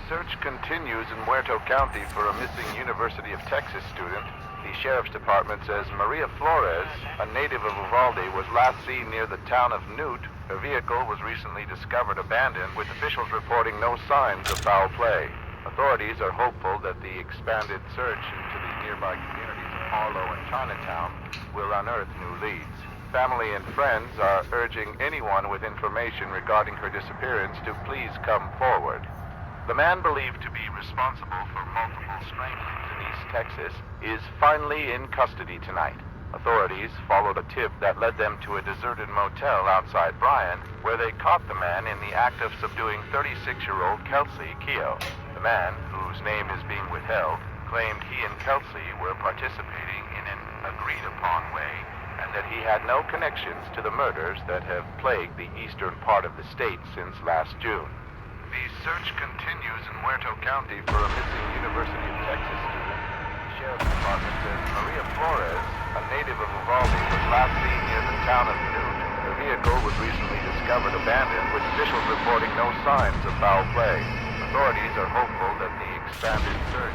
search continues in Muerto County for a missing University of Texas student. The Sheriff's Department says Maria Flores, a native of Uvalde, was last seen near the town of Newt. Her vehicle was recently discovered abandoned, with officials reporting no signs of foul play. Authorities are hopeful that the expanded search into the nearby communities of Harlow and Chinatown will unearth new leads. Family and friends are urging anyone with information regarding her disappearance to please come forward. The man believed to be responsible for multiple stranglings in East Texas is finally in custody tonight. Authorities followed a tip that led them to a deserted motel outside Bryan, where they caught the man in the act of subduing 36-year-old Kelsey Keogh. The man, whose name is being withheld, claimed he and Kelsey were participating in an agreed-upon way, and that he had no connections to the murders that have plagued the eastern part of the state since last June. The search continues in Muerto County for a missing University of Texas student. The Sheriff's Department says Maria Flores, a native of Uvalde, was last seen near the town of Newt. Her vehicle was recently discovered abandoned, with officials reporting no signs of foul play. Authorities are hopeful that the expanded search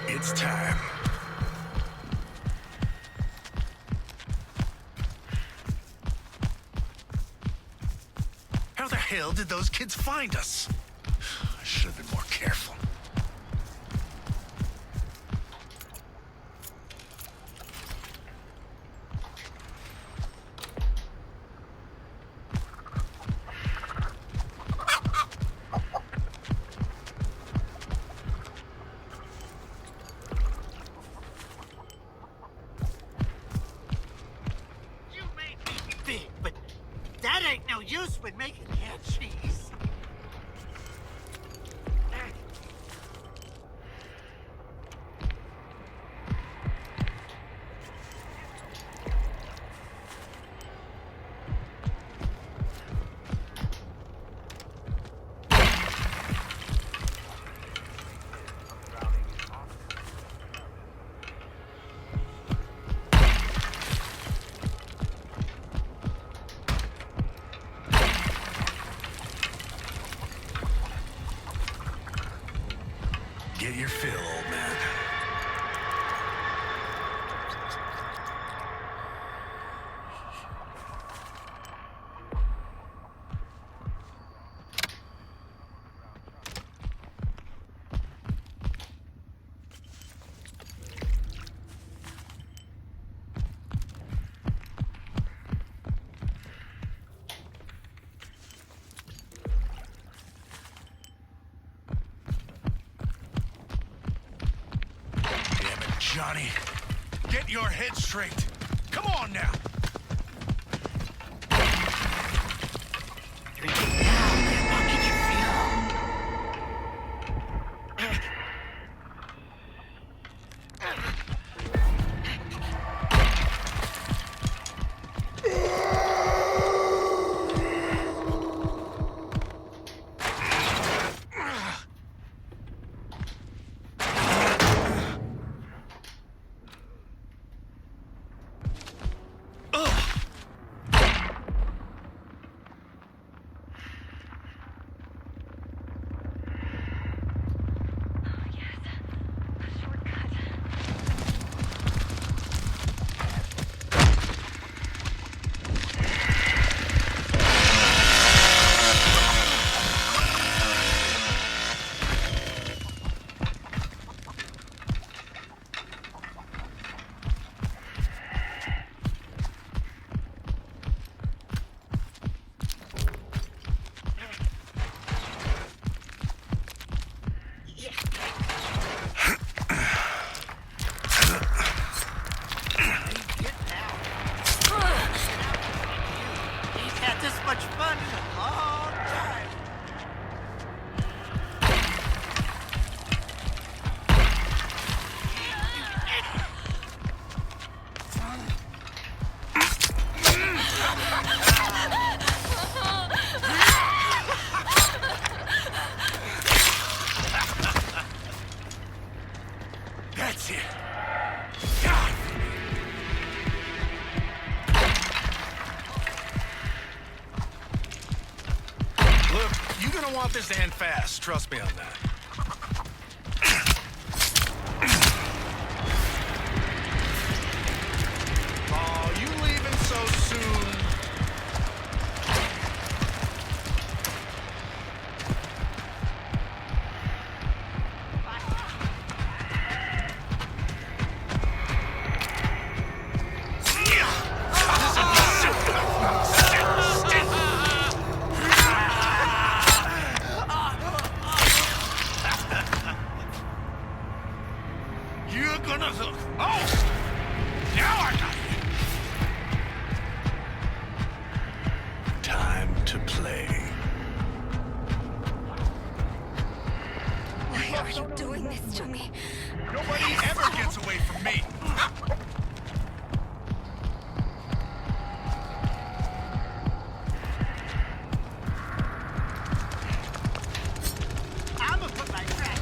It's time. How the hell did those kids find us? I should have been more careful. But that ain't no use when making canned cheese. Get your fill, old man. Johnny, get your head straight. Come on now. Drink it now, Grandpa, get your don't want this to end fast. Trust me on that. Oh, you leaving so soon? You're gonna look. Oh! Now I got you. Time to play. Why are you doing this to me? Nobody ever gets away from me. I'ma put my friend.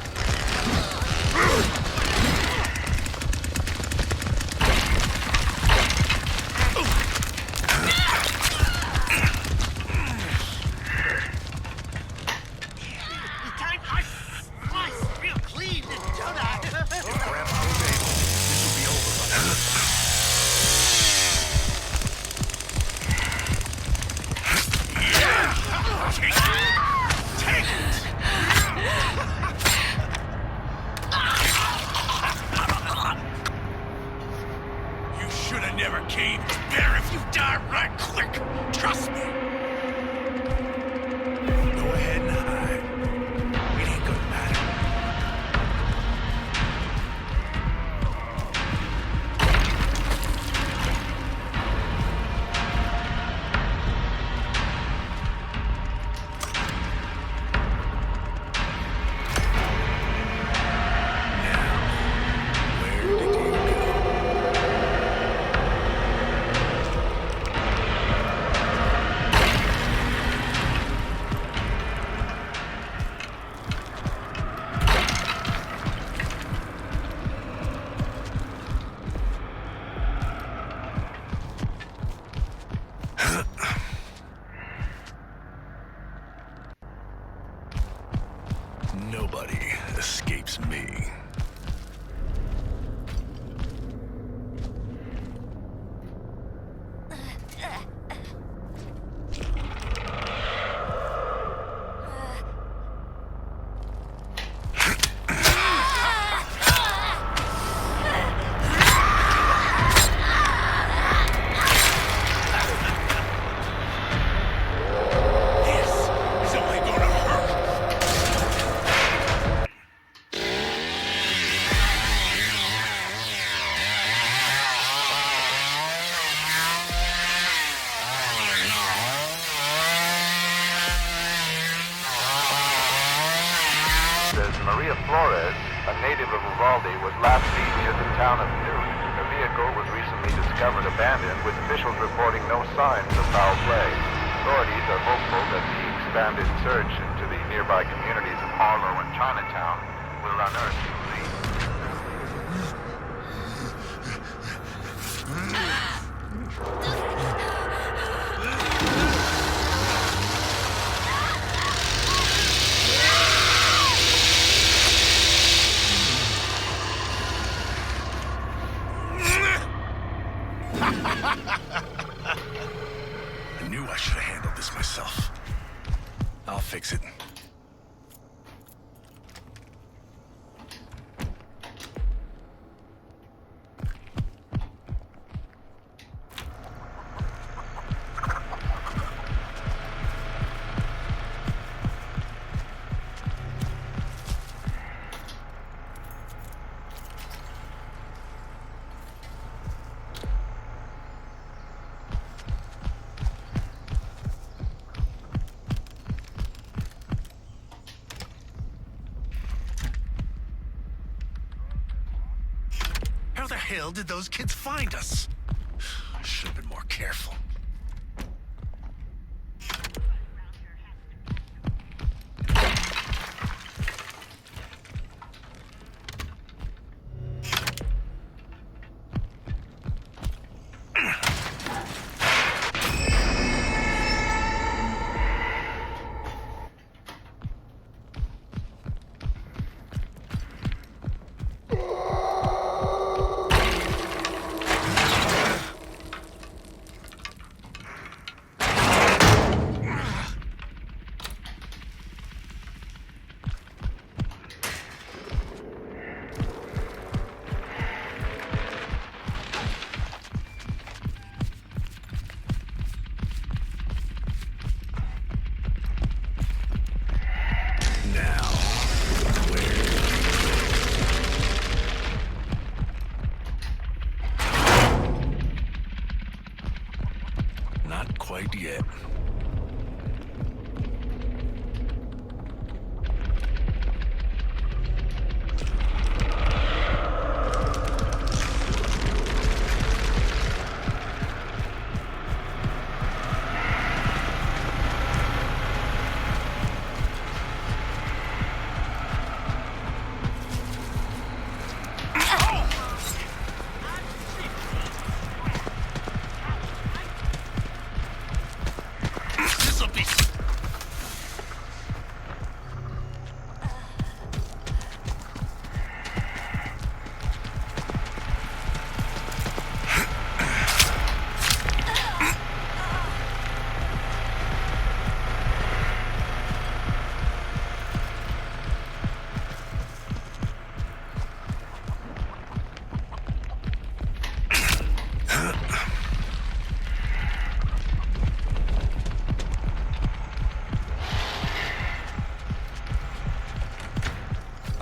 You time I slice real clean, don't I? Grandpa was able. This will be over by now. Take it! You should have never came. Better if you die right quick. Trust me. Go ahead and hide. It ain't gonna matter. Now, where did you go? Nobody escapes me. This is only gonna hurt. Says Maria Flores, a native of Uvalde, was last seen near the town of Newt. Her vehicle was recently discovered abandoned, with officials reporting no signs of foul play. Authorities are hopeful that the expanded search into the nearby communities of Harlow and Chinatown will unearth the lead. I knew I should have handled this myself. I'll fix it. How the hell did those kids find us? I should have been more careful. quite yet.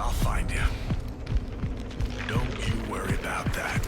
I'll find you. Don't you worry about that.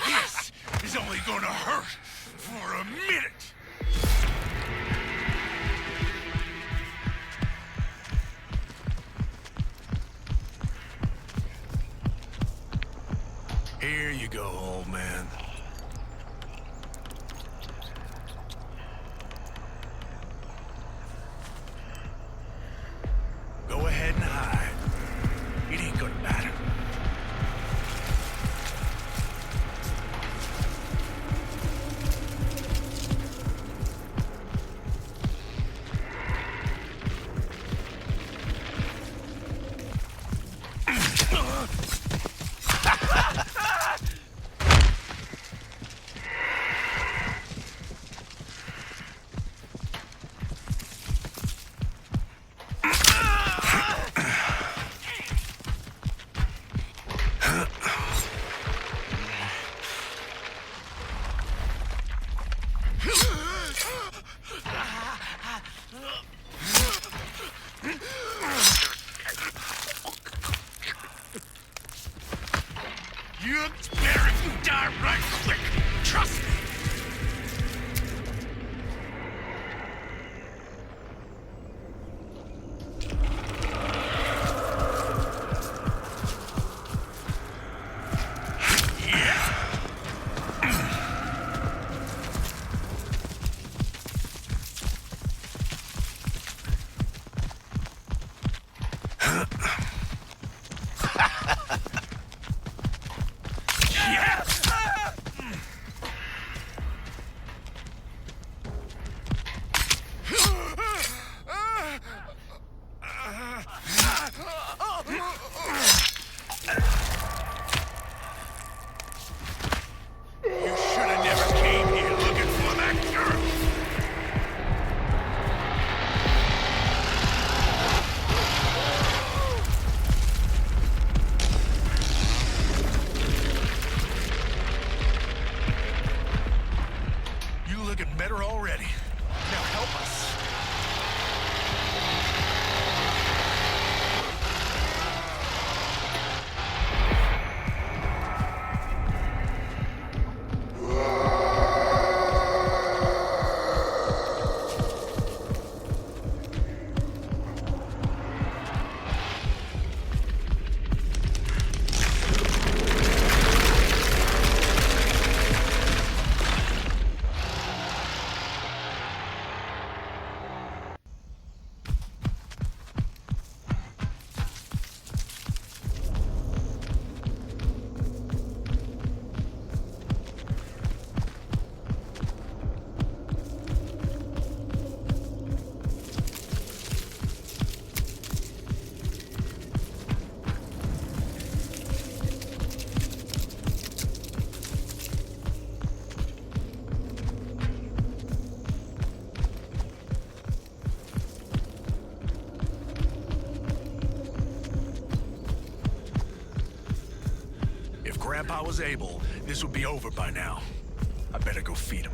This is only gonna hurt for a minute. Here you go, old man. Go ahead and hide. It ain't gonna matter. You better die right quick. Trust me. Grandpa was able, this would be over by now. I better go feed him.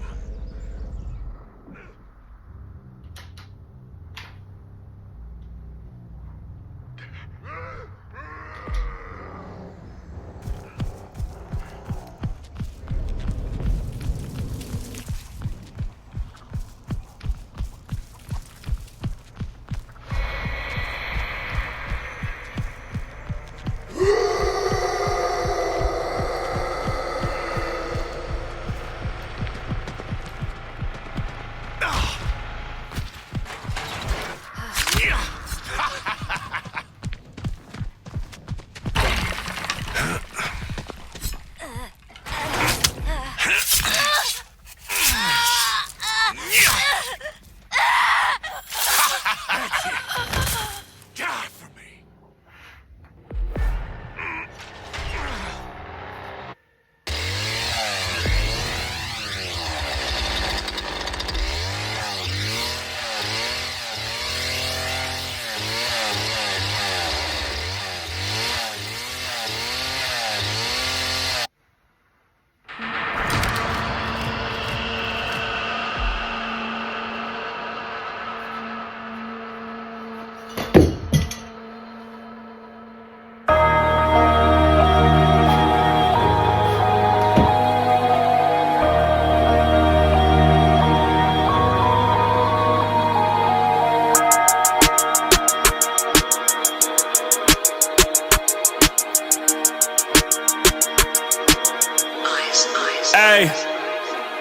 Ay,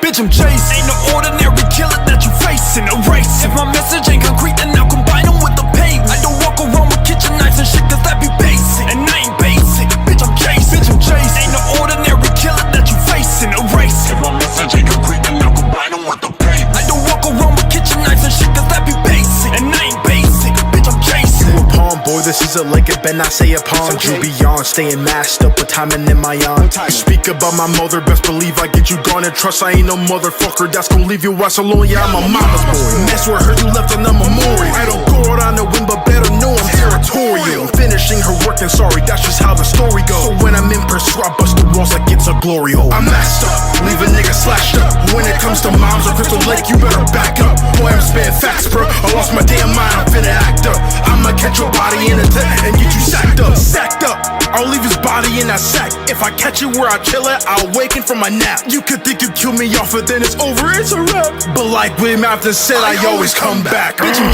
bitch, I'm chasing. Ain't no ordinary killer that you facing. A race. If my message ain't concrete, then I'll combine them with the pavement. I don't walk around with kitchen knives and shit, cause that be basic. And I ain't basic. Bitch, I'm chasing. Bitch, I'm chasing. Ain't no ordinary killer that you facing. A race. If my message ain't concrete, then I'll combine them with the pavement. I don't walk around with kitchen knives and shit, cause that be basic. And I ain't basic. Bitch, I'm chasing. You a pawn, boy, this is a lick, it better not say a pawn. You beyond, staying masked up with timing in my on. Speak about my mother, best believe I get you gone. And trust I ain't no motherfucker that's gon' leave you ass alone. Yeah, I'm a mama's boy. Mess with her, you left on the memorial. I don't go out on the wind, but better know I'm territorial. I'm finishing her work and sorry, that's just how the story goes. So when I'm in pursuit, I bust the walls like it's a glory hole. I'm masked up, leave a nigga slashed up. When it comes to moms or Crystal Lake, you better back up. Boy, I'm spitting facts, bro. I lost my damn mind, I'm finna act up. I'ma catch your body in a tent and get you sacked up. Sacked up, I'll leave his body in that sack. If I catch it where I kill it, I'll awaken from my nap. You could think you kill me off, but then it's over, it's a wrap. But like William Afton said, I always come back. Bitch, I'm